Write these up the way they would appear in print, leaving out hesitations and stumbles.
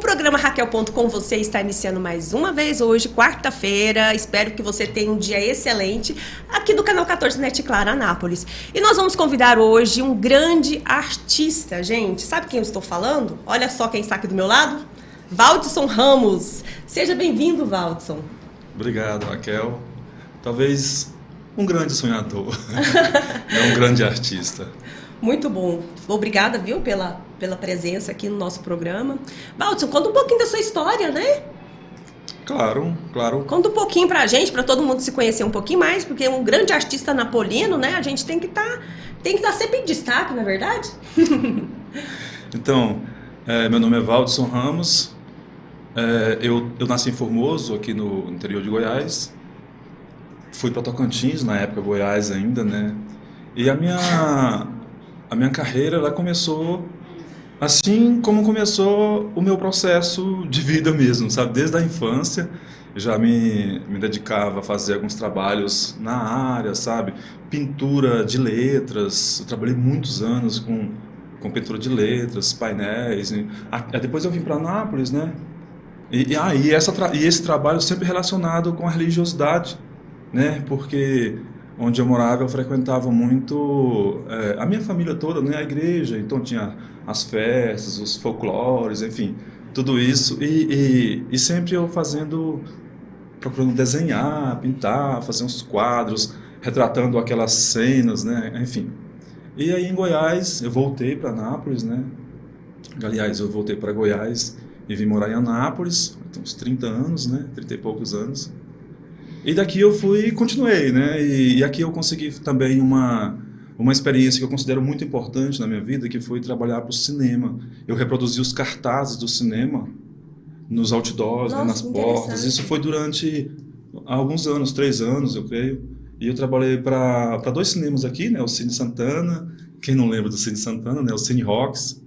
programa Raquel Ponto com você está iniciando mais uma vez hoje, quarta-feira. Espero que você tenha um dia excelente aqui do canal 14 Net Claro Anápolis. E nós vamos convidar hoje um grande artista, gente. Sabe quem eu estou falando? Olha só quem está aqui do meu lado. Valdson Ramos. Seja bem-vindo, Valdson. Obrigado, Raquel. Talvez um grande sonhador, não um grande artista. Muito bom. Obrigada, viu, pela presença aqui no nosso programa. Valdson, conta um pouquinho da sua história, né? Claro. Conta um pouquinho pra gente, pra todo mundo se conhecer um pouquinho mais, porque um grande artista napolino, né? A gente tem que estar sempre em destaque, não é verdade? Então, meu nome é Valdson Ramos. Eu nasci em Formoso, aqui no interior de Goiás. Fui para Tocantins, na época Goiás ainda, né? E a minha carreira, ela começou assim como começou o meu processo de vida mesmo, sabe? Desde a infância, eu já me dedicava a fazer alguns trabalhos na área, sabe? Pintura de letras, eu trabalhei muitos anos com pintura de letras, painéis. Depois eu vim para Anápolis, né? E esse trabalho sempre relacionado com a religiosidade, né? Porque onde eu morava eu frequentava muito a minha família toda, né? A igreja, então tinha as festas, os folclores, enfim, tudo isso. E sempre eu procurando desenhar, pintar, fazer uns quadros, retratando aquelas cenas, né? Enfim. E aí em Goiás, eu voltei para Anápolis, né? Aliás, eu voltei para Goiás e vim morar em Anápolis, uns 30 anos, né? 30 e poucos anos. E daqui eu fui e continuei, né? E aqui eu consegui também uma experiência que eu considero muito importante na minha vida, que foi trabalhar para o cinema. Eu reproduzi os cartazes do cinema nos outdoors, né, nas portas. Isso foi durante alguns anos, 3 anos, eu creio. E eu trabalhei para 2 cinemas aqui, né? O Cine Santana, quem não lembra do Cine Santana, né? O Cine Rocks.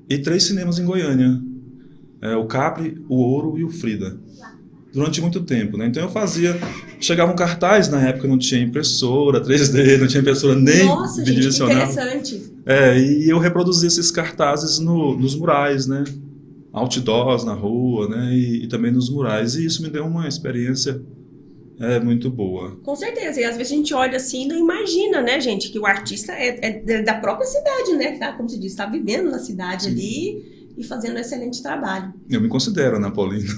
E 3 cinemas em Goiânia. O Capri, o Ouro e o Frida. Durante muito tempo, né? Então chegava um cartaz, na época não tinha impressora 3D, não tinha impressora nem bidimensional. Nossa, gente, que interessante. E eu reproduzi esses cartazes nos murais, né? Outdoors na rua, né? E também nos murais. E isso me deu uma experiência muito boa. Com certeza. E às vezes a gente olha assim e não imagina, né, gente, que o artista é da própria cidade, né? Tá, como se diz, está vivendo na cidade. Sim. Ali e fazendo um excelente trabalho. Eu me considero napolino.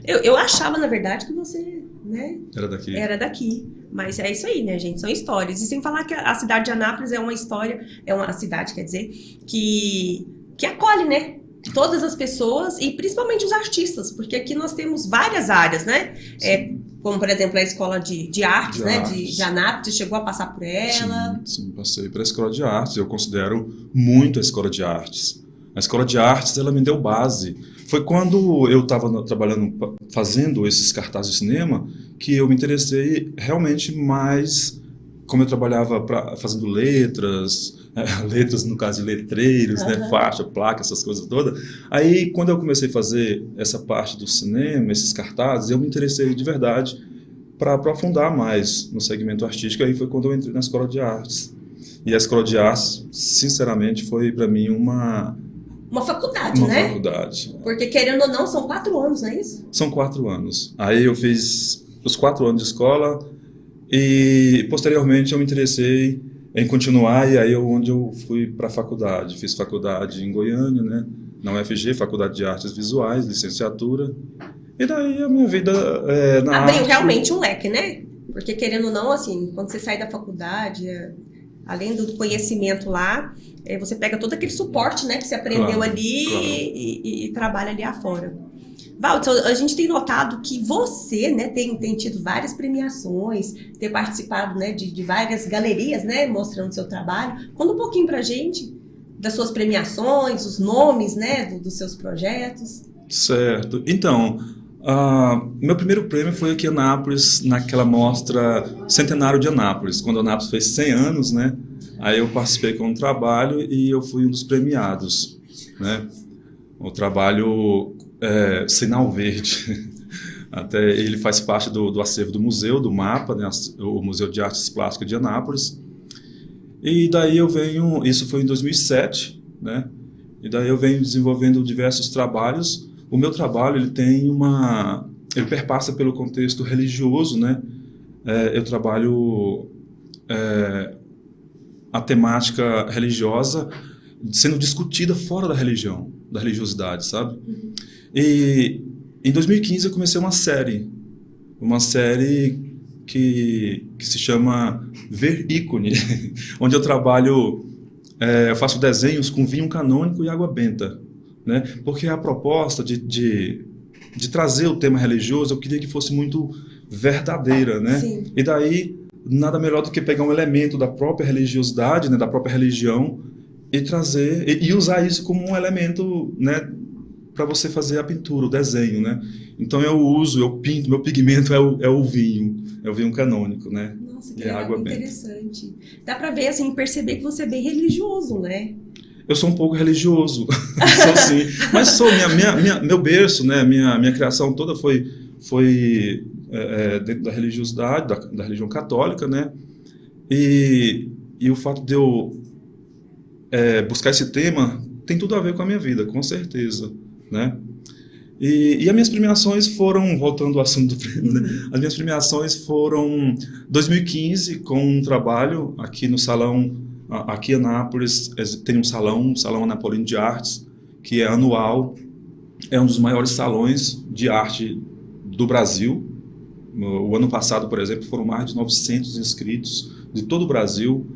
eu achava, na verdade, que você, né, era daqui. Mas é isso aí, né, gente? São histórias. E sem falar que a cidade de Anápolis é uma história, é uma cidade, quer dizer, que acolhe, né? Todas as pessoas e principalmente os artistas, porque aqui nós temos várias áreas, né? Como, por exemplo, a Escola de Artes, né? De Anápolis, você chegou a passar por ela? Sim, passei pela Escola de Artes. Eu considero muito a Escola de Artes. A Escola de Artes, ela me deu base. Foi quando eu estava trabalhando, fazendo esses cartazes de cinema, que eu me interessei realmente mais, como eu trabalhava fazendo letras no caso de letreiros, né, faixa, placa, essas coisas todas. Aí, quando eu comecei a fazer essa parte do cinema, esses cartazes, eu me interessei de verdade para aprofundar mais no segmento artístico. Aí foi quando eu entrei na Escola de Artes. E a Escola de Artes, sinceramente, foi para mim uma faculdade, né? Uma faculdade. Porque, querendo ou não, são 4 anos, não é isso? São 4 anos. Aí eu fiz os 4 anos de escola e, posteriormente, eu me interessei em continuar e aí onde eu fui para a faculdade. Fiz faculdade em Goiânia, né? Na UFG, Faculdade de Artes Visuais, licenciatura. E daí a minha vida na Abriu arte... realmente um leque, né? Porque, querendo ou não, assim, quando você sai da faculdade... Além do conhecimento lá, você pega todo aquele suporte, né, que você aprendeu ali e trabalha ali afora. Valdson, a gente tem notado que você, né, tem tido várias premiações, ter participado, né, de várias galerias, né, mostrando o seu trabalho. Conta um pouquinho pra gente das suas premiações, os nomes, né, dos seus projetos. Certo. Então, meu primeiro prêmio foi aqui em Anápolis, naquela mostra Centenário de Anápolis, quando Anápolis fez 100 anos, né? Aí eu participei com um trabalho e eu fui um dos premiados, né? O trabalho Sinal Verde. Até ele faz parte do acervo do museu, do MAPA, né? O Museu de Artes Plásticas de Anápolis. E daí isso foi em 2007, né? E daí eu venho desenvolvendo diversos trabalhos o meu trabalho ele perpassa pelo contexto religioso, né? Eu trabalho a temática religiosa sendo discutida fora da religião, da religiosidade, sabe? E em 2015 eu comecei uma série que se chama Ver Ícone, onde eu trabalho, eu faço desenhos com vinho canônico e água benta, né? Porque a proposta de trazer o tema religioso, eu queria que fosse muito verdadeira, né? Sim. E daí, nada melhor do que pegar um elemento da própria religiosidade, né, da própria religião, e trazer, e usar isso como um elemento, né, para você fazer a pintura, o desenho, né? Então eu pinto, meu pigmento é o vinho canônico, né? Nossa, que e a água interessante. Dá para ver, assim, perceber que você é bem religioso, né? Eu sou um pouco religioso, sou sim, mas sou meu berço, né? Minha criação toda foi dentro da religiosidade, da religião católica, né? E o fato de eu buscar esse tema tem tudo a ver com a minha vida, com certeza, né? E as minhas premiações foram, voltando ao assunto do prêmio, né? As minhas premiações foram 2015 com um trabalho aqui no salão, aqui em Anápolis tem um salão Anapolino de Artes, que é anual, é um dos maiores salões de arte do Brasil. O ano passado, por exemplo, foram mais de 900 inscritos de todo o Brasil,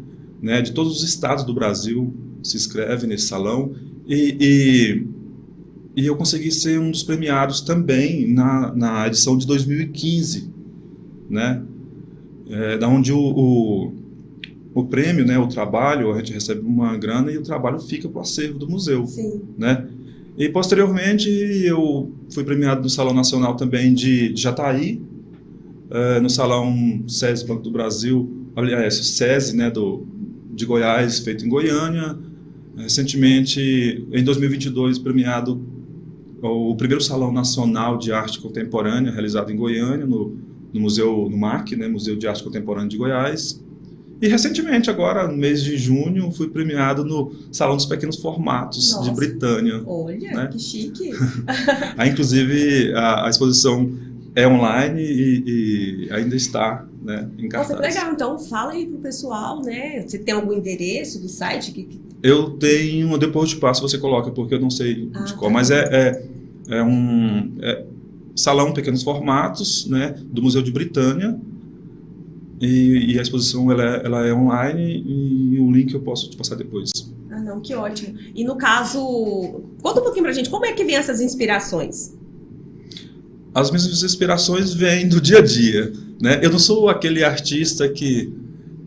né? De todos os estados do Brasil se inscrevem nesse salão, e eu consegui ser um dos premiados também na edição de 2015, né? Da onde o prêmio, né, o trabalho, a gente recebe uma grana e o trabalho fica para o acervo do museu. Sim. Né? E posteriormente eu fui premiado no Salão Nacional também de Jataí, no Salão SESI Banco do Brasil, aliás, o SESI, né, de Goiás, feito em Goiânia. Recentemente, em 2022, premiado o primeiro Salão Nacional de Arte Contemporânea, realizado em Goiânia, no Museu, no MAC, né, Museu de Arte Contemporânea de Goiás. E recentemente, agora, no mês de junho, fui premiado no Salão dos Pequenos Formatos. Nossa, de Britânia. Olha, né? Que chique! Inclusive, a exposição é online e ainda está, né, em cartaz. Nossa, que legal. Então, fala aí pro pessoal, né? Você tem algum endereço do site? Eu tenho, depois de passo você coloca, porque eu não sei de qual, mas é um Salão Pequenos Formatos, né, do Museu de Britânia. E a exposição ela é online e o link eu posso te passar depois. Ah, não, que ótimo. E no caso, conta um pouquinho pra gente, como é que vem essas inspirações? As minhas inspirações vêm do dia a dia, né? Eu não sou aquele artista que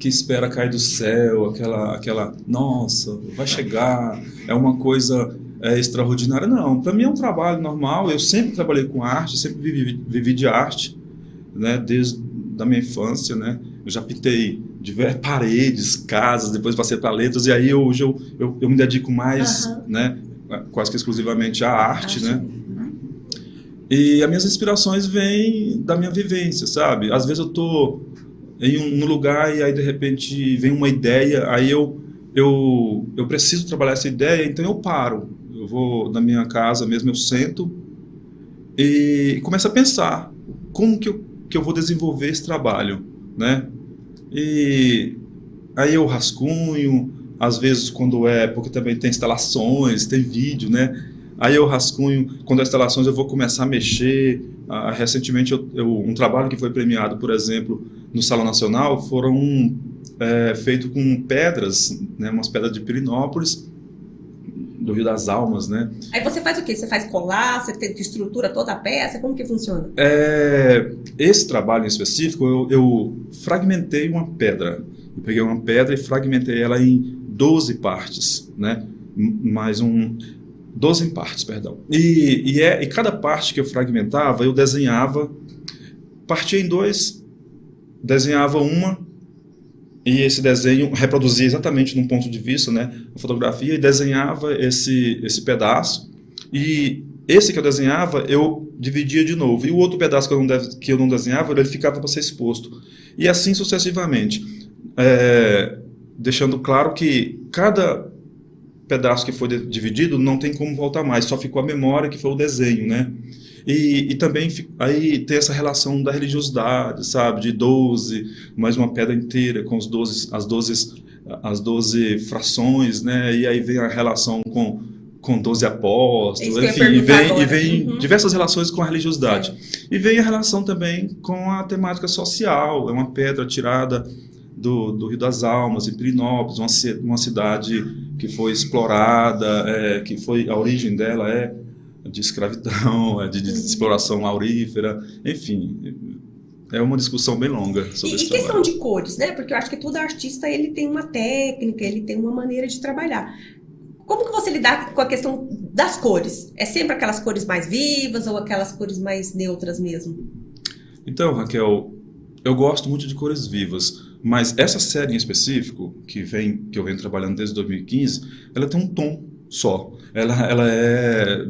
espera cair do céu, aquela nossa, vai chegar, é uma coisa extraordinária. Não, para mim é um trabalho normal. Eu sempre trabalhei com arte, sempre vivi de arte, né? Desde da minha infância, né? Eu já pintei diversas paredes, casas, depois passei para letras, e aí hoje eu me dedico mais, né? Quase que exclusivamente à arte, né? E as minhas inspirações vêm da minha vivência, sabe? Às vezes eu tô em um lugar e aí de repente vem uma ideia, aí eu preciso trabalhar essa ideia, então eu paro. Eu vou na minha casa mesmo, eu sento e começo a pensar como que eu vou desenvolver esse trabalho, né? E aí eu rascunho, às vezes porque também tem instalações, tem vídeo, né? Aí eu rascunho, quando as instalações eu vou começar a mexer. Recentemente um trabalho que foi premiado, por exemplo, no Salão Nacional, foram feitos com pedras, né? Umas pedras de Pirinópolis, do Rio das Almas, né? Aí você faz o quê? Você faz colar? Você estrutura toda a peça? Como que funciona? Esse trabalho em específico, eu fragmentei uma pedra. Eu peguei uma pedra e fragmentei ela em 12 partes, né? 12 partes, perdão. E cada parte que eu fragmentava, eu desenhava, partia em dois, desenhava uma, e esse desenho reproduzia exatamente num ponto de vista, né, a fotografia, e desenhava esse pedaço, e esse que eu desenhava, eu dividia de novo, e o outro pedaço que eu não desenhava, ele ficava para ser exposto. E assim sucessivamente, deixando claro que cada pedaço que foi dividido não tem como voltar mais, só ficou a memória que foi o desenho, né? E também aí tem essa relação da religiosidade, sabe? De 12, mais uma pedra inteira com as 12 frações, né? E aí vem a relação com 12 apóstolos, enfim, e vem diversas relações com a religiosidade. E vem a relação também com a temática social, é uma pedra tirada do Rio das Almas, em Pirinópolis, uma cidade que foi explorada, que foi, a origem dela é de escravidão, de exploração aurífera, enfim, é uma discussão bem longa sobre esse trabalho. E questão de cores, né? Porque eu acho que todo artista ele tem uma técnica, ele tem uma maneira de trabalhar. Como que você lida com a questão das cores? É sempre aquelas cores mais vivas ou aquelas cores mais neutras mesmo? Então, Raquel, eu gosto muito de cores vivas, mas essa série em específico, que eu venho trabalhando desde 2015, ela tem um tom só. Ela é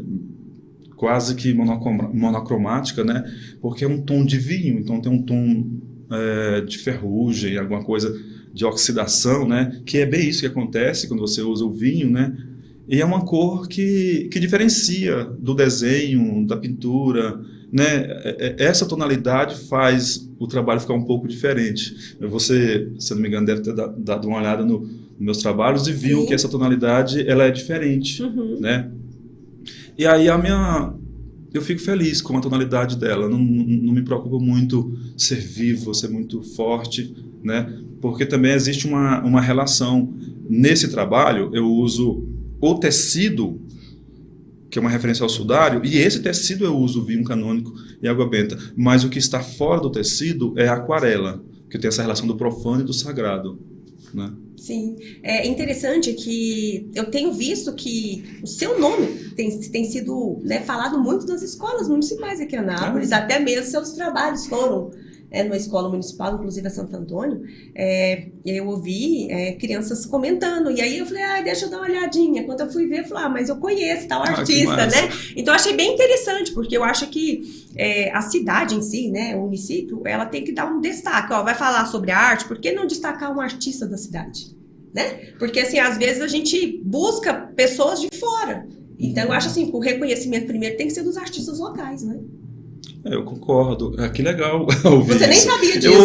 quase que monocromática, né? Porque é um tom de vinho, então tem um tom de ferrugem, alguma coisa de oxidação, né? Que é bem isso que acontece quando você usa o vinho, né? E é uma cor que diferencia do desenho, da pintura, né? Essa tonalidade faz o trabalho ficar um pouco diferente. Você, se não me engano, deve ter dado uma olhada nos meus trabalhos e viu que essa tonalidade ela é diferente, né? E aí eu fico feliz com a tonalidade dela, não me preocupa muito ser vivo, ser muito forte, né? Porque também existe uma relação. Nesse trabalho, eu uso o tecido, que é uma referência ao sudário, e esse tecido eu uso vinho canônico e água benta, mas o que está fora do tecido é a aquarela, que tem essa relação do profano e do sagrado, né? Sim, é interessante que eu tenho visto que o seu nome tem sido, né, falado muito nas escolas municipais aqui em Anápolis, até mesmo seus trabalhos foram numa escola municipal, inclusive a Santo Antônio, eu ouvi crianças comentando, e aí eu falei, deixa eu dar uma olhadinha. Quando eu fui ver, eu falei, mas eu conheço tal artista, né? Então eu achei bem interessante, porque eu acho que a cidade em si, né, o município, ela tem que dar um destaque, vai falar sobre a arte, por que não destacar um artista da cidade? Né? Porque, assim, às vezes a gente busca pessoas de fora. Então, eu acho assim, que o reconhecimento primeiro tem que ser dos artistas locais, né? Eu concordo. Que legal ouvir Você nem isso. sabia disso. Eu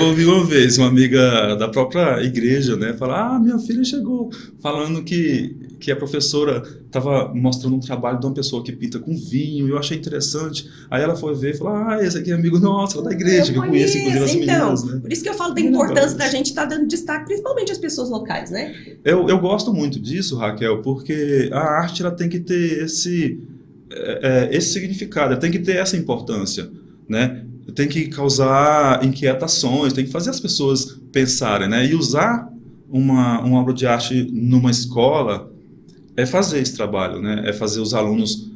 ouvi uma vez uma amiga da própria igreja, né, falar, minha filha chegou, falando que a professora estava mostrando um trabalho de uma pessoa que pinta com vinho, e eu achei interessante. Aí ela foi ver e falou, esse aqui é amigo nosso, lá da igreja, que eu conheço, inclusive, as meninas, né? Por isso que eu falo da importância da gente estar dando destaque, principalmente às pessoas locais, né? Eu gosto muito disso, Raquel, porque a arte ela tem que ter esse significado, tem que ter essa importância, né? Tem que causar inquietações, tem que fazer as pessoas pensarem, né? E usar uma obra de arte numa escola é fazer esse trabalho, né? É fazer os alunos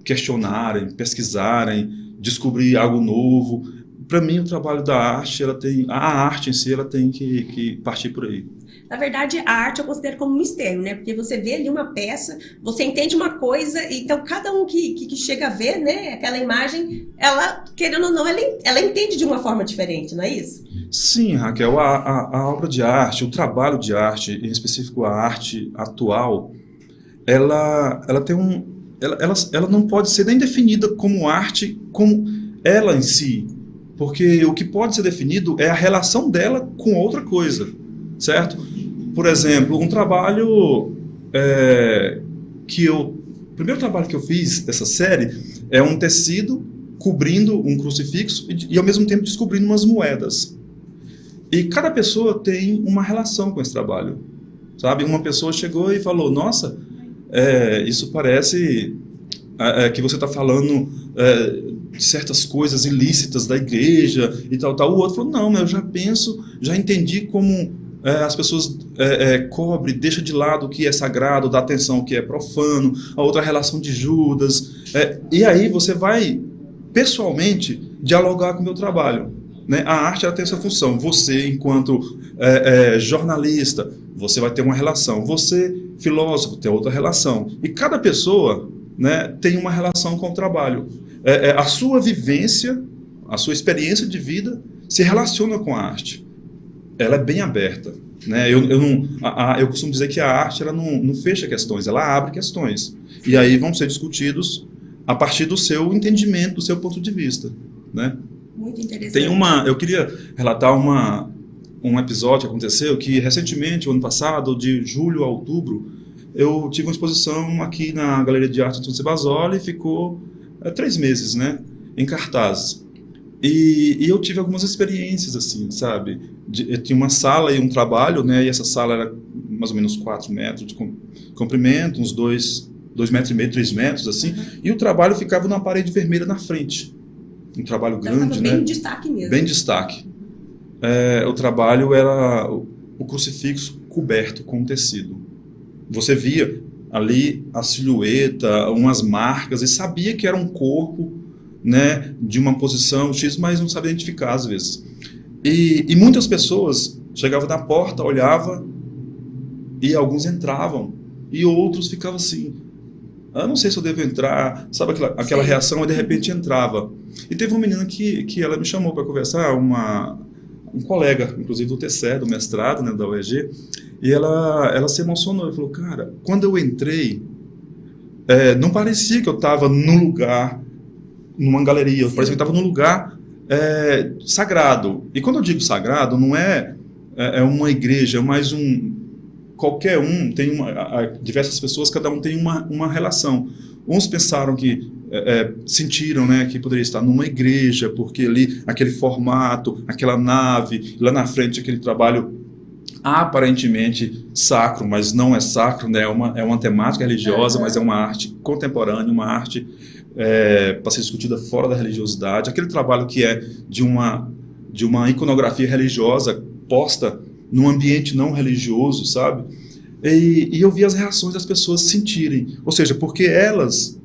questionarem, pesquisarem, descobrir algo novo. Para mim, o trabalho da arte, a arte em si, ela tem que partir por aí. Na verdade, a arte eu considero como um mistério, né? Porque você vê ali uma peça, você entende uma coisa, então cada um que chega a ver, né, aquela imagem, ela, querendo ou não, ela entende de uma forma diferente, não é isso? Sim, Raquel, a obra de arte, o trabalho de arte, em específico a arte atual, ela não pode ser nem definida como arte, como ela em si, porque o que pode ser definido é a relação dela com outra coisa, certo? Por exemplo, um trabalho o primeiro trabalho que eu fiz dessa série é um tecido cobrindo um crucifixo e ao mesmo tempo descobrindo umas moedas. E cada pessoa tem uma relação com esse trabalho, sabe? Uma pessoa chegou e falou, nossa, isso parece que você está falando de certas coisas ilícitas da igreja e tal. O outro falou, não, eu já entendi como as pessoas cobrem, deixa de lado o que é sagrado, dá atenção ao que é profano, a outra relação de Judas. E aí você vai, pessoalmente, dialogar com o meu trabalho. Né? A arte ela tem essa função. Você, enquanto jornalista, você vai ter uma relação. Você, filósofo, tem outra relação. E cada pessoa, né, tem uma relação com o trabalho. A sua vivência, a sua experiência de vida se relaciona com a arte. Ela é bem aberta, né? Eu costumo dizer que a arte ela não fecha questões, ela abre questões. E aí vão ser discutidos a partir do seu entendimento, do seu ponto de vista, né? Muito interessante. Eu queria relatar um episódio que aconteceu que recentemente, o ano passado, de julho a outubro, eu tive uma exposição aqui na Galeria de Arte Antônio Cebazoli e ficou 3 meses, né, em cartaz. E eu tive algumas experiências, assim, sabe? Eu tinha uma sala e um trabalho, né, e essa sala era mais ou menos 4 metros de comprimento, uns 2,5 metros, 3 metros, assim, e o trabalho ficava numa parede vermelha na frente. Um trabalho grande, né? Bem em destaque mesmo. Bem destaque. O trabalho era o crucifixo coberto com tecido. Você via ali a silhueta, umas marcas, e sabia que era um corpo, né, de uma posição X, mas não sabia identificar às vezes. E muitas pessoas chegavam na porta, olhavam, e alguns entravam, e outros ficavam assim, eu não sei se eu devo entrar, sabe aquela reação, e de repente entrava. E teve uma menina que ela me chamou para conversar, um colega, inclusive do TCE, do mestrado, né, da UEG, e ela se emocionou e falou, cara, quando eu entrei, não parecia que eu estava num lugar, numa galeria, parecia que eu estava num lugar sagrado. E quando eu digo sagrado, não é uma igreja, mas qualquer um tem diversas pessoas, cada um tem uma relação. Uns pensaram que sentiram, né, que poderia estar numa igreja, porque ali aquele formato, aquela nave, lá na frente aquele trabalho aparentemente sacro, mas não é sacro, né, é uma temática religiosa, mas é uma arte contemporânea, uma arte para ser discutida fora da religiosidade, aquele trabalho que é de uma iconografia religiosa posta num ambiente não religioso, sabe? E eu vi as reações das pessoas sentirem, ou seja, porque elas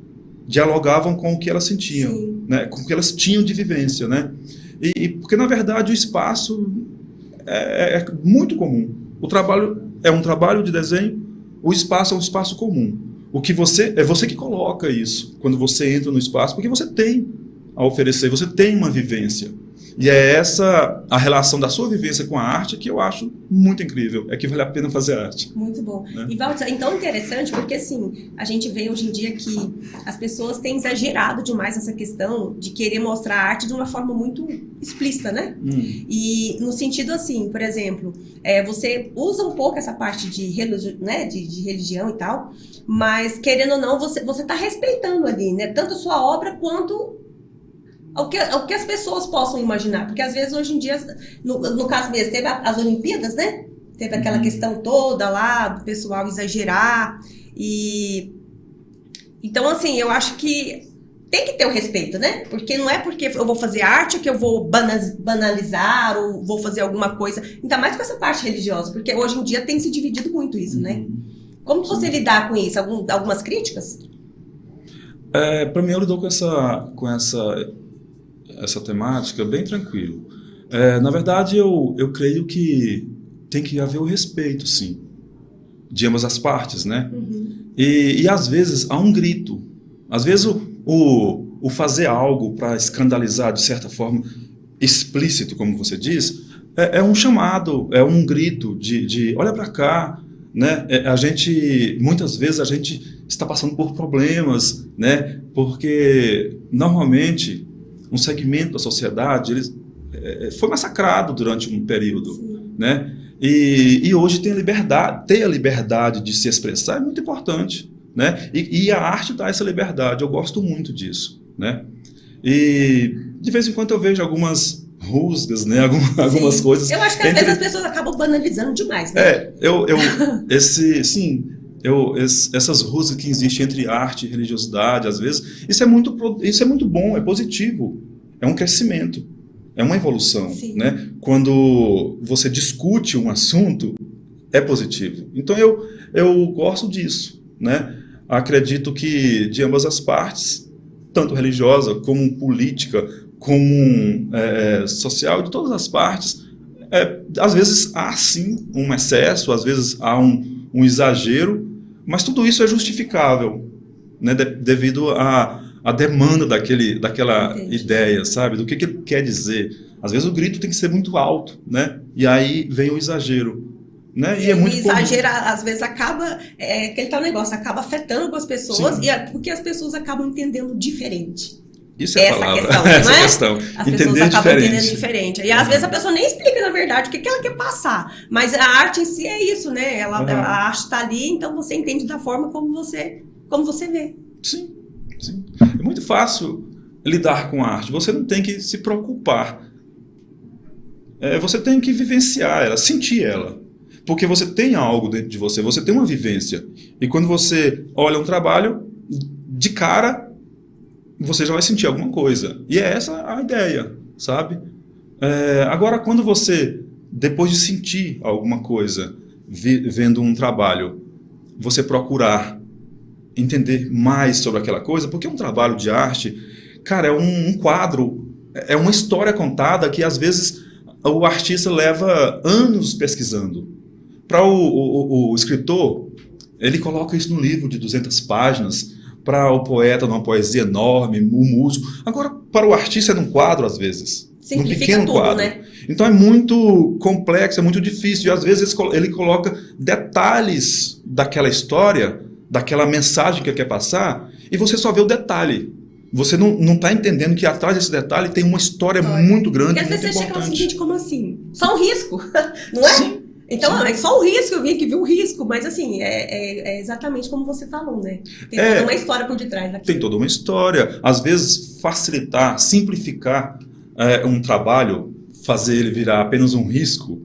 dialogavam com o que elas sentiam, né? Com o que elas tinham de vivência, né? E porque, na verdade, o espaço é muito comum. O trabalho é um trabalho de desenho, o espaço é um espaço comum. É você que coloca isso quando você entra no espaço, porque você tem a oferecer, você tem uma vivência. E é essa a relação da sua vivência com a arte que eu acho muito incrível, é que vale a pena fazer arte. Muito bom. Né? E Walter, então interessante, porque assim, a gente vê hoje em dia que as pessoas têm exagerado demais essa questão de querer mostrar a arte de uma forma muito explícita, né? E no sentido assim, por exemplo, você usa um pouco essa parte de religião e tal, mas querendo ou não, você está respeitando ali, né? Tanto a sua obra quanto o que as pessoas possam imaginar, porque às vezes hoje em dia, no caso mesmo, teve as Olimpíadas, né? Teve aquela questão toda lá do pessoal exagerar então assim, eu acho que tem que ter o respeito, né? Porque não é porque eu vou fazer arte que eu vou banalizar ou vou fazer alguma coisa, ainda mais com essa parte religiosa, porque hoje em dia tem se dividido muito isso, né? Como você lidar com isso? Algumas críticas? Para mim, eu lido com essa temática bem tranquilo. Na verdade, eu creio que tem que haver o respeito, sim, de ambas as partes, né? E às vezes há um grito. Às vezes o fazer algo para escandalizar, de certa forma, explícito, como você diz, é um chamado, é um grito de olha para cá, né? Muitas vezes a gente está passando por problemas, né? Porque normalmente um segmento da sociedade foi massacrado durante um período, né? E hoje ter a liberdade de se expressar é muito importante, né? E a arte dá essa liberdade, eu gosto muito disso, né? E de vez em quando eu vejo algumas rusgas, né? Algumas coisas. Eu acho que às vezes as pessoas acabam banalizando demais, né? Essas rusgas que existem entre arte e religiosidade, às vezes, isso é muito bom, é positivo, é um crescimento, é uma evolução, né? Quando você discute um assunto, é positivo. Então eu gosto disso, né? Acredito que de ambas as partes, tanto religiosa como política, como social, de todas as partes, às vezes há sim um excesso, às vezes há um exagero, mas tudo isso é justificável, né, devido à demanda daquela ideia, sabe? Do que ele quer dizer. Às vezes o grito tem que ser muito alto, né? E aí vem o exagero, né? E é muito exagera, às vezes acaba, aquele tal negócio, acaba afetando as pessoas, porque as pessoas acabam entendendo diferente. Isso é a palavra. Questão, essa não é? questão. As pessoas acabam entendendo diferente. E às vezes a pessoa nem explica, na verdade, o que ela quer passar. Mas a arte em si é isso, né? A arte está ali, então você entende da forma como você vê. Sim, sim. É muito fácil lidar com a arte. Você não tem que se preocupar. Você tem que vivenciar ela, sentir ela. Porque você tem algo dentro de você, você tem uma vivência. E quando você olha um trabalho, de cara, você já vai sentir alguma coisa. E é essa a ideia, sabe? Agora, quando você, depois de sentir alguma coisa, vendo um trabalho, você procurar entender mais sobre aquela coisa, porque um trabalho de arte, cara, é um quadro, é uma história contada que, às vezes, o artista leva anos pesquisando. Para o escritor, ele coloca isso no livro de 200 páginas, para o poeta, numa poesia enorme, o músico. Agora, para o artista, é num quadro, às vezes. Simplifica num pequeno tudo, quadro. Né? Então, é muito complexo, é muito difícil. E, às vezes, ele coloca detalhes daquela história, daquela mensagem que ele quer passar, e você só vê o detalhe. Você não está entendendo que atrás desse detalhe tem uma história muito grande, porque às vezes você chega no seguinte, como assim? Só um risco, não é? Sim. Então, é só o risco, eu vim aqui ver o risco, mas assim, é exatamente como você falou, né? Tem toda uma história por detrás daquilo. Tem toda uma história. Às vezes, facilitar, simplificar um trabalho, fazer ele virar apenas um risco,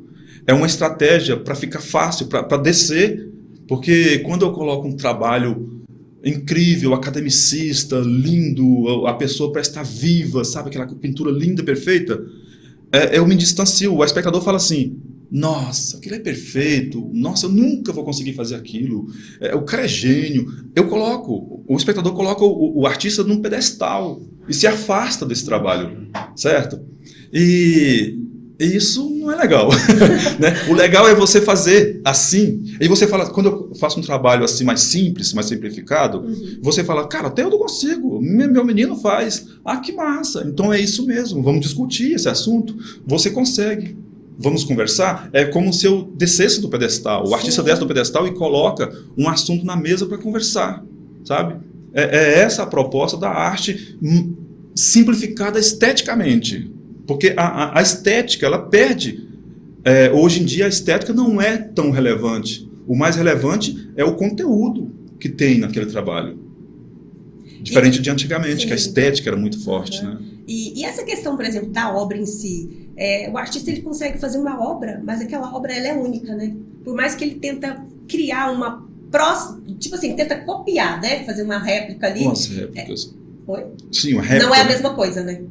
é uma estratégia para ficar fácil, para descer. Porque quando eu coloco um trabalho incrível, academicista, lindo, a pessoa parece estar viva, sabe? Aquela pintura linda, perfeita, eu me distancio. O espectador fala assim, nossa, aquilo é perfeito, nossa, eu nunca vou conseguir fazer aquilo, o cara é gênio. O espectador coloca o artista num pedestal e se afasta desse trabalho, certo? E isso não é legal. Né? O legal é você fazer assim. E você fala, quando eu faço um trabalho assim mais simples, mais simplificado, você fala, cara, até eu não consigo, meu menino faz. Ah, que massa, então é isso mesmo, vamos discutir esse assunto. Você consegue. Vamos conversar? É como se eu descesse do pedestal. O artista desce do pedestal e coloca um assunto na mesa para conversar, sabe? É essa a proposta da arte simplificada esteticamente. Porque a estética, ela perde. Hoje em dia, a estética não é tão relevante. O mais relevante é o conteúdo que tem naquele trabalho. Diferente de antigamente, que a estética era muito forte, né? E essa questão, por exemplo, da obra em si, o artista ele consegue fazer uma obra, mas aquela obra ela é única, né? Por mais que ele tenta criar uma próxima, tipo assim, tenta copiar, né? Fazer uma réplica ali. Umas réplicas. Oi? Sim, uma réplica. Não é a mesma coisa, né?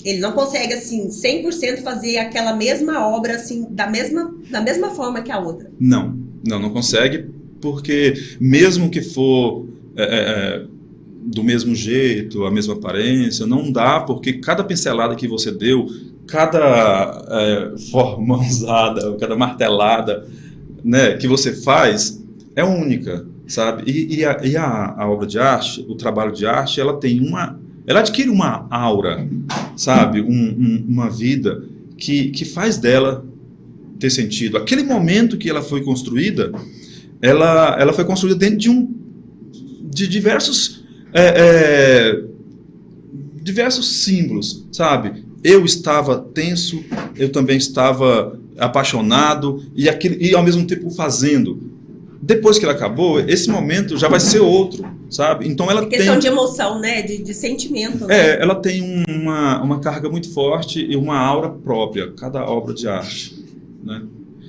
Ele não consegue, assim, 100% fazer aquela mesma obra, assim, da mesma forma que a outra. Não consegue, porque mesmo que for do mesmo jeito, a mesma aparência, não dá, porque cada pincelada que você deu, cada forma usada, cada martelada, né, que você faz, é única, sabe? E a obra de arte, o trabalho de arte, ela adquire uma aura, sabe? Uma vida que faz dela ter sentido. Aquele momento que ela foi construída, ela foi construída dentro de diversos símbolos, sabe? Eu estava tenso, eu também estava apaixonado e ao mesmo tempo fazendo. Depois que ela acabou, esse momento já vai ser outro, sabe? Então ela questão de emoção, né? De sentimento. Né? Ela tem uma carga muito forte e uma aura própria, cada obra de arte, né?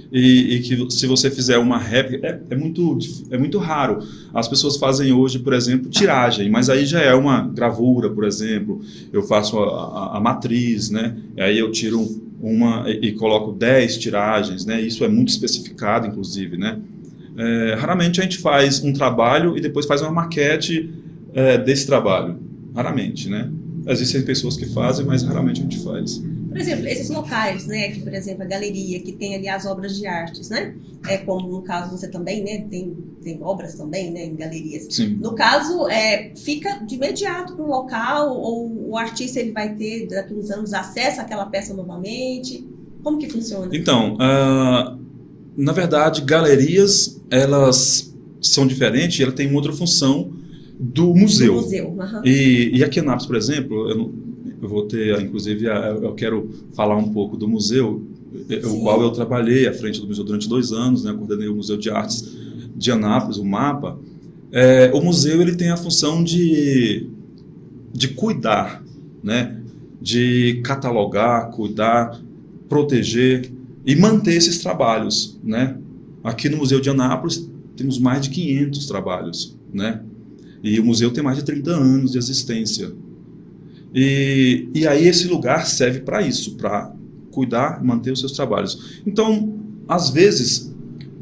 E que se você fizer uma réplica, é muito raro. As pessoas fazem hoje, por exemplo, tiragem, mas aí já é uma gravura, por exemplo. Eu faço a matriz, né? E aí eu tiro uma e coloco 10 tiragens, né? Isso é muito especificado, inclusive, né? Raramente a gente faz um trabalho e depois faz uma maquete desse trabalho. Raramente, né? Existem pessoas que fazem, mas raramente a gente faz. Por exemplo, esses locais, né, que, por exemplo, a galeria, que tem ali as obras de artes, né? Como no caso você também, né? Tem obras também, né, em galerias. Sim. No caso, fica de imediato para o local, ou o artista ele vai ter, daqui a uns anos, acesso àquela peça novamente? Como que funciona? Então, Na verdade, galerias, elas são diferentes, ela tem uma outra função do museu. Do museu, uhum. E aqui em Anápolis, por exemplo, eu vou ter, inclusive, eu quero falar um pouco do museu, o qual eu trabalhei à frente do museu durante 2 anos, né, coordenei o Museu de Artes de Anápolis, o MAPA. O museu ele tem a função de cuidar, né, de catalogar, cuidar, proteger e manter esses trabalhos, né? Aqui no Museu de Anápolis temos mais de 500 trabalhos, né? E o museu tem mais de 30 anos de existência. E aí esse lugar serve para isso, para cuidar, manter os seus trabalhos. Então, às vezes,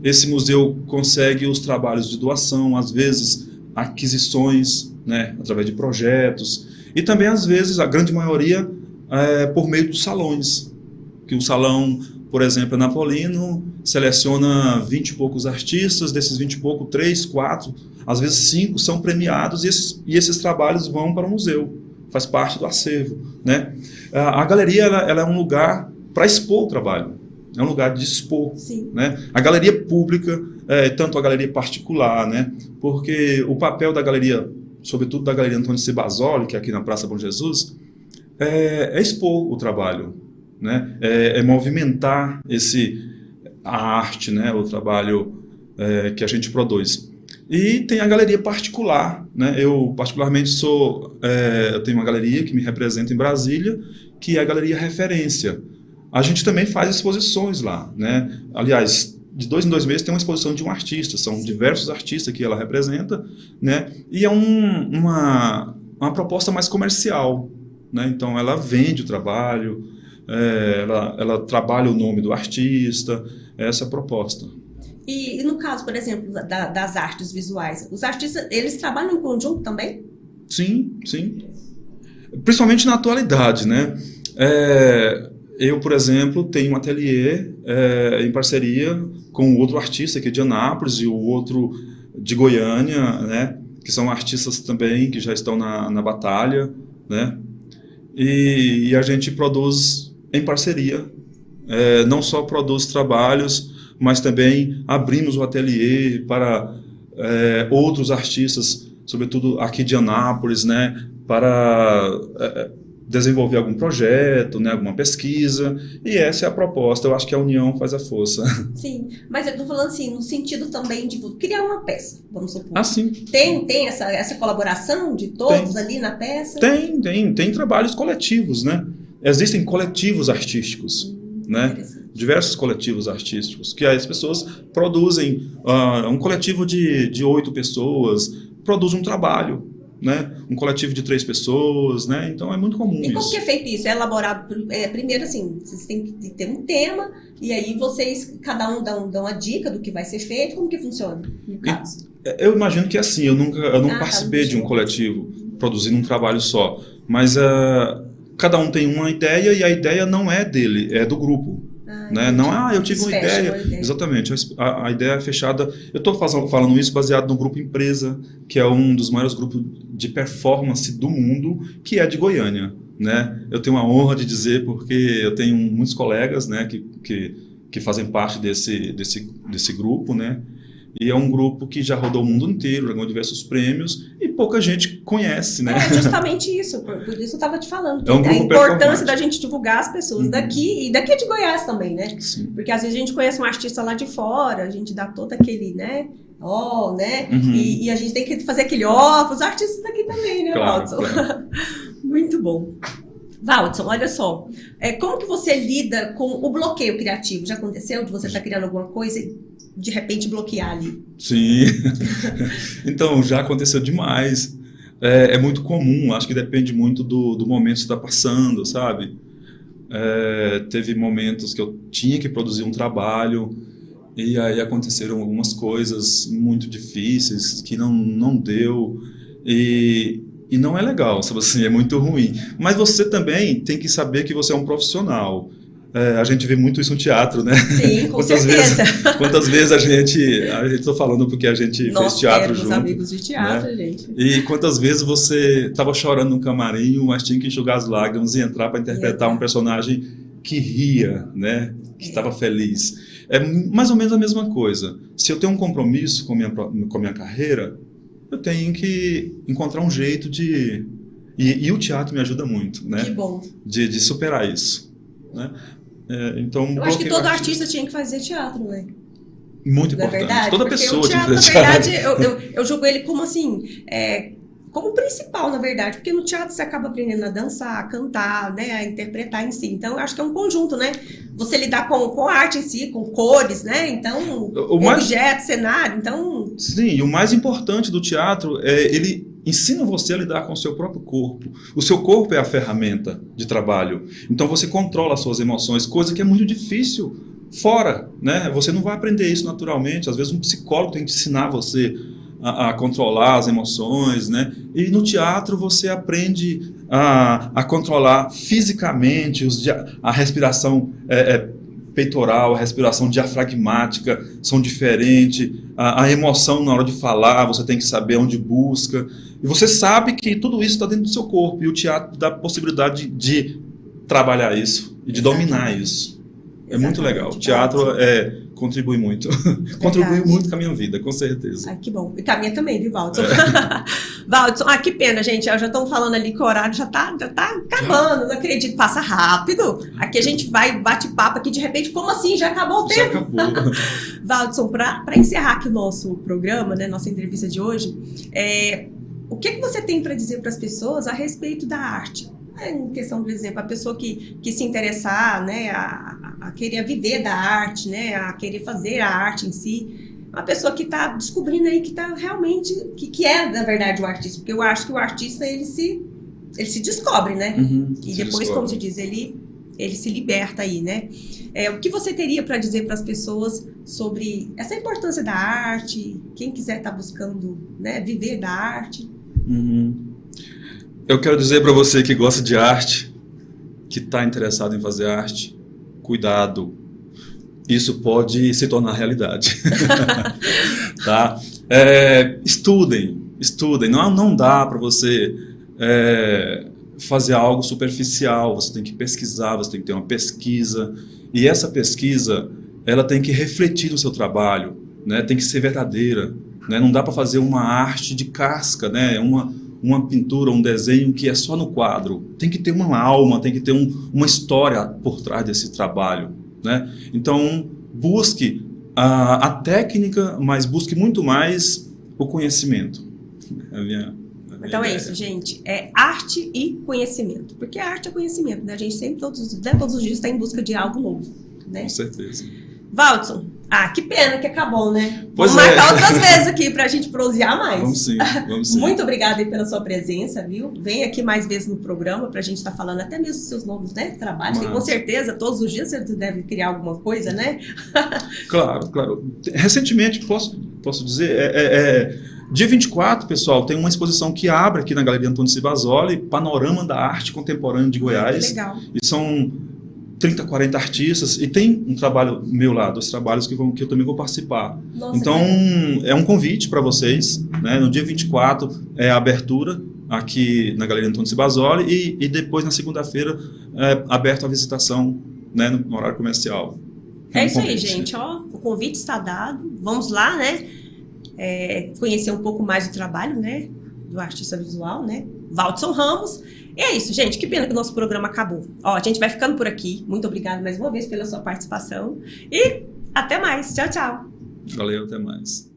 esse museu consegue os trabalhos de doação, às vezes aquisições, né, através de projetos, e também, às vezes, a grande maioria, por meio dos salões, que o salão, por exemplo, Anapolino, seleciona 20 e poucos artistas, desses 20 e poucos, 3, 4, às vezes 5 são premiados e esses trabalhos vão para o museu, faz parte do acervo, né? A galeria ela é um lugar para expor o trabalho, é um lugar de expor, né? A galeria pública, tanto a galeria particular, né? Porque o papel da galeria, sobretudo da Galeria Antônio C. Basoli, que é aqui na Praça Bom Jesus, é expor o trabalho, né? É movimentar a arte, né? O trabalho que a gente produz. E tem a galeria particular, né? Eu particularmente eu tenho uma galeria que me representa em Brasília, que é a Galeria Referência. A gente também faz exposições lá, né? Aliás, de 2 em 2 meses tem uma exposição de um artista, são diversos artistas que ela representa, né? E é uma proposta mais comercial, né? Então ela vende o trabalho, ela trabalha o nome do artista, essa é a proposta. E no caso, por exemplo, das artes visuais, os artistas, eles trabalham em conjunto também? Sim, sim. Principalmente na atualidade, né? Eu, por exemplo, tenho um ateliê em parceria com outro artista aqui de Anápolis e o outro de Goiânia, né? Que são artistas também que já estão na batalha, né? E a gente produz em parceria. Não só produz trabalhos, mas também abrimos o ateliê para outros artistas, sobretudo aqui de Anápolis, né, para desenvolver algum projeto, né, alguma pesquisa, e essa é a proposta. Eu acho que a união faz a força. Sim, mas eu estou falando assim, no sentido também de criar uma peça, vamos supor. Ah, sim. Tem essa colaboração de todos ali na peça? Tem trabalhos coletivos, né? Existem coletivos artísticos, né? Diversos coletivos artísticos, que as pessoas produzem, um coletivo de 8 pessoas produz um trabalho, né? Um coletivo de 3 pessoas, né? Então é muito comum isso. E como que é feito isso? É elaborado, primeiro assim, vocês têm que ter um tema, e aí vocês, cada um dão uma dica do que vai ser feito, como que funciona, no caso? Eu imagino que é assim, eu não participei de um coletivo produzindo um trabalho só, mas cada um tem uma ideia e a ideia não é dele, é do grupo. Né? Não, eu tive uma ideia. Exatamente, a ideia é fechada. Eu estou falando isso baseado no Grupo Empresa, que é um dos maiores grupos de performance do mundo, que é de Goiânia. Né? Eu tenho a honra de dizer, porque eu tenho muitos colegas, né, que fazem parte desse grupo, né? E é um grupo que já rodou o mundo inteiro, já ganhou diversos prêmios e pouca gente conhece, né? É justamente isso, por isso eu estava te falando. A importância da gente divulgar as pessoas daqui, e daqui de Goiás também, né? Sim. Porque às vezes a gente conhece um artista lá de fora, a gente dá todo aquele, né? Né? E a gente tem que fazer aquele os artistas daqui também, né, claro, Valdson? Claro. Muito bom. Valdson, olha só, como que você lida com o bloqueio criativo? Já aconteceu de você estar criando alguma coisa e de repente bloquear ali? Sim, então já aconteceu demais, é muito comum, acho que depende muito do momento que você está passando, sabe? Teve momentos que eu tinha que produzir um trabalho e aí aconteceram algumas coisas muito difíceis que não deu e não é legal, sabe assim, é muito ruim. Mas você também tem que saber que você é um profissional. A gente vê muito isso no teatro, né? Sim, com certeza. Quantas vezes a gente estou falando porque a gente fez teatro junto. Nós amigos de teatro, né? Gente. E quantas vezes você estava chorando no camarim, mas tinha que enxugar as lágrimas e entrar para interpretar um personagem que ria, né? Que estava feliz. É mais ou menos a mesma coisa. Se eu tenho um compromisso com a minha carreira, eu tenho que encontrar um jeito de... E o teatro me ajuda muito, né? Que bom. De superar isso, né? Então, eu acho que todo artista tinha que fazer teatro, né? Muito importante. Verdade, toda pessoa tinha que fazer teatro. Na verdade, eu julgo ele como assim... como principal, na verdade, porque no teatro você acaba aprendendo a dançar, a cantar, né, a interpretar em si. Então, eu acho que é um conjunto, né? Você lidar com a arte em si, com cores, né? Então, objeto, cenário, então... Sim, e o mais importante do teatro é ele ensina você a lidar com o seu próprio corpo. O seu corpo é a ferramenta de trabalho. Então, você controla as suas emoções, coisa que é muito difícil fora, né? Você não vai aprender isso naturalmente. Às vezes, um psicólogo tem que ensinar você a controlar as emoções, né? E no teatro você aprende a controlar fisicamente a respiração peitoral, a respiração diafragmática são diferentes, a emoção na hora de falar, você tem que saber onde busca, e você sabe que tudo isso está dentro do seu corpo, e o teatro dá a possibilidade de trabalhar isso e de dominar isso. É muito legal. O teatro contribui muito. Contribui muito com a minha vida, com certeza. Ai, que bom. E com a minha também, viu, Valdson? Valdson, que pena, gente. Já estão falando ali que o horário já tá acabando. Não acredito. Passa rápido. Aqui a gente vai, bate papo aqui, de repente, como assim? Já acabou o tempo? Já acabou. Valdson, para encerrar aqui o nosso programa, né, nossa entrevista de hoje, o que você tem para dizer para as pessoas a respeito da arte? Em questão, por exemplo, a pessoa que se interessar, né, a querer viver da arte, né, a querer fazer a arte em si, uma pessoa que está descobrindo aí que está realmente, que é, na verdade, o artista, porque eu acho que o artista, ele se descobre, né, e depois, como se diz, ele se liberta aí, né. O que você teria para dizer para as pessoas sobre essa importância da arte, quem quiser estar buscando, né, viver da arte? Eu quero dizer para você que gosta de arte, que está interessado em fazer arte, cuidado, isso pode se tornar realidade. Tá? Estudem, não dá para você fazer algo superficial, você tem que pesquisar, você tem que ter uma pesquisa, e essa pesquisa, ela tem que refletir no seu trabalho, né? Tem que ser verdadeira, né? Não dá para fazer uma arte de casca, né? Uma pintura, um desenho que é só no quadro. Tem que ter uma alma, tem que ter uma história por trás desse trabalho, né? Então, busque a técnica, mas busque muito mais o conhecimento. Então é isso, gente. É arte e conhecimento. Porque a arte é conhecimento, né? A gente sempre, todos os dias, está em busca de algo novo, né? Com certeza. Valdson, que pena que acabou, né? Pois vamos marcar outras vezes aqui pra gente prosear mais. Vamos sim. Muito obrigada aí pela sua presença, viu? Vem aqui mais vezes no programa pra gente estar falando até mesmo dos seus novos, né, trabalhos. E com certeza, todos os dias você deve criar alguma coisa, né? Claro. Recentemente, posso dizer, dia 24, pessoal, tem uma exposição que abre aqui na Galeria Antônio Cibasoli, Panorama da Arte Contemporânea de Goiás. Que legal. E são 30, 40 artistas, e tem um trabalho meu lá, dos trabalhos que eu também vou participar. Nossa, então, é um convite para vocês, né? No dia 24 é a abertura aqui na Galeria Antônio Cibasoli, e depois, na segunda-feira, aberto a visitação, né, no horário comercial. É isso aí, gente. O convite está dado. Vamos lá, né? Conhecer um pouco mais do trabalho, né, do artista visual, né? Valdson Ramos. E é isso, gente. Que pena que o nosso programa acabou. A gente vai ficando por aqui. Muito obrigada mais uma vez pela sua participação. E até mais. Tchau, tchau. Valeu, até mais.